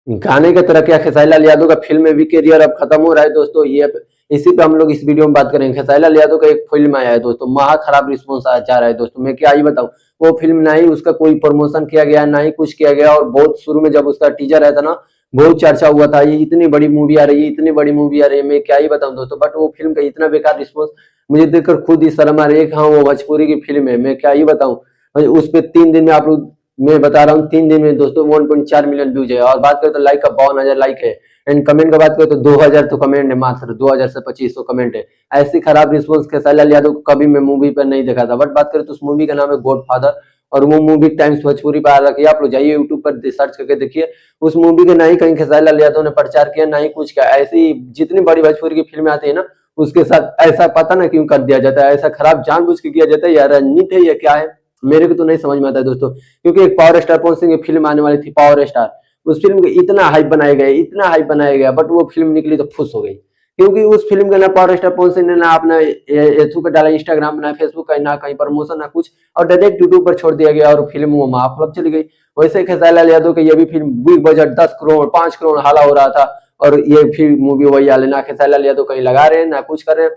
गाने की तरह क्या खेसारी लाल यादव का फिल्म में भी करियर अब खत्म हो रहा है दोस्तों। ये इसी पे हम लोग इस वीडियो में बात करेंगे। खेसारी लाल यादव का एक फिल्म आया है दोस्तों, महा खराब रिस्पॉन्स जा रहा है दोस्तों। मैं क्या ही बताऊं, वो फिल्म ना ही उसका कोई प्रमोशन किया गया, ना ही कुछ किया गया। और बहुत शुरू में जब उसका टीजर आया था ना, बहुत चर्चा हुआ था, ये इतनी बड़ी मूवी आ रही है, इतनी बड़ी मूवी आ रही है। मैं क्या ही बताऊं दोस्तों, बट वो फिल्म का इतना बेकार रिस्पॉन्स मुझे देखकर खुद ही शर्म आ रही है कि हाँ वो भोजपुरी की फिल्म है। मैं क्या ही बताऊं, उस पे 3 दिन में आप लोग, मैं बता रहा हूँ 3 दिन में दोस्तों 1.4 मिलियन व्यूज है। और बात करें तो लाइक का 52,000 लाइक है। एंड कमेंट का बात करें तो 2000 तो कमेंट है, मात्र 2000 से 2500 कमेंट है। ऐसी खराब रिस्पॉन्स खेसारी लाल यादव को कभी मैं मूवी पर नहीं देखा था। बट बात करें तो उस मूवी का नाम है गॉडफादर, और वो मूवी टाइम्स भोजपुरी पर आ रखी है। आप लोग जाइए यूट्यूब पर सर्च करके देखिए। उस मूवी के ना ही कहीं खेसारी लाल यादव ने प्रचार किया, ना ही कुछ किया। ऐसी जितनी बड़ी भोजपुरी की फिल्में आती है ना, उसके साथ ऐसा पता ना क्यों कर दिया जाता है, ऐसा खराब जानबूझ के किया जाता है। या रणनीति है या क्या है, मेरे को तो नहीं समझ में आता है दोस्तों। क्योंकि एक पावर स्टार पवन सिंह की फिल्म आने वाली थी, पावर स्टार, उस फिल्म को इतना हाइप बनाया गया, इतना हाइप बनाया गया, बट वो फिल्म निकली तो फुस हो गई। क्योंकि उस फिल्म का ना पावर स्टार पवन सिंह ने ना अपना एथू पे डाला, इंस्टाग्राम ना फेसबुक का, ना कहीं प्रमोशन ना कुछ, और डायरेक्ट यूट्यूब पर छोड़ दिया गया और फिल्म वो महाफ्लॉप चली गई। वैसे खेसारी लाल यादव की ये भी film big budget 10 crore 5 crore हाला हो रहा था, और ये फिर मूवी वही हाल है। ना खेसारी लाल यादव कहीं लगा रहे हैं ना कुछ कर रहे हैं,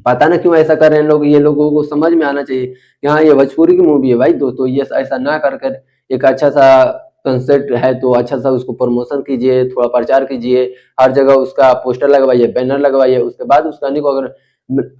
पता ना क्यों ऐसा कर रहे हैं लोग। ये लोगों को समझ में आना चाहिए कि हाँ ये भोजपुरी की मूवी है भाई दोस्तों, ये ऐसा ना कर कर एक अच्छा सा कंसेप्ट है तो अच्छा सा उसको प्रमोशन कीजिए, थोड़ा प्रचार कीजिए, हर जगह उसका पोस्टर लगवाइए, बैनर लगवाइए। उसके बाद उस गाने को अगर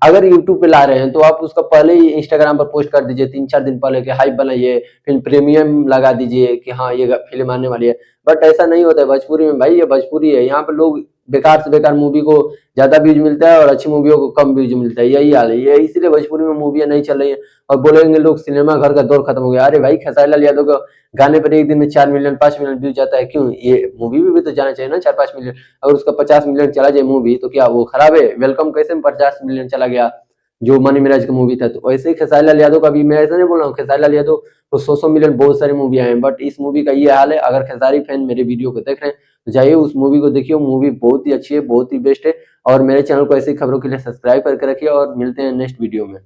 अगर यूट्यूब पे ला रहे हैं तो आप उसका पहले ही इंस्टाग्राम पर पोस्ट कर दीजिए 3-4 दिन पहले कि हाइप बनाइए, फिर प्रीमियम लगा दीजिए कि हाँ ये फिल्म आने वाली है। बट ऐसा नहीं होता है भोजपुरी में भाई, ये भोजपुरी है, यहाँ पे लोग बेकार से बेकार मूवी को ज्यादा व्यूज मिलता है और अच्छी मूवियों को कम व्यूज मिलता है, यही हाल है। ये इसीलिए भोजपुरी में मूवियां नहीं चल रही है। और बोलेंगे लोग सिनेमा घर का दौर खत्म हो गया। अरे भाई खेसारी लाल यादव का गाने पर एक दिन में 4 मिलियन 5 मिलियन व्यूज जाता है, क्यों? ये मूवी में भी तो जाना चाहिए ना 4-5 मिलियन। अगर उसका 50 मिलियन चला जाए मूवी तो क्या वो खराब है? वेलकम कैसे में 50 मिलियन चला गया, जो मनी मिराज का मूवी था। तो वैसे ही खेसारी लाल यादव का भी, मैं ऐसा नहीं बोल रहा हूँ खेसारी लाल यादव तो 100 मिलियन बहुत सारी मूवी आए हैं, बट इस मूवी का ये हाल है। अगर खेसारी फैन मेरे वीडियो को देख रहे हैं तो जाइए उस मूवी को देखिए, मूवी बहुत ही अच्छी है, बहुत ही बेस्ट है। और मेरे चैनल को ऐसी खबरों के लिए सब्सक्राइब करके रखिए, और मिलते हैं नेक्स्ट वीडियो में।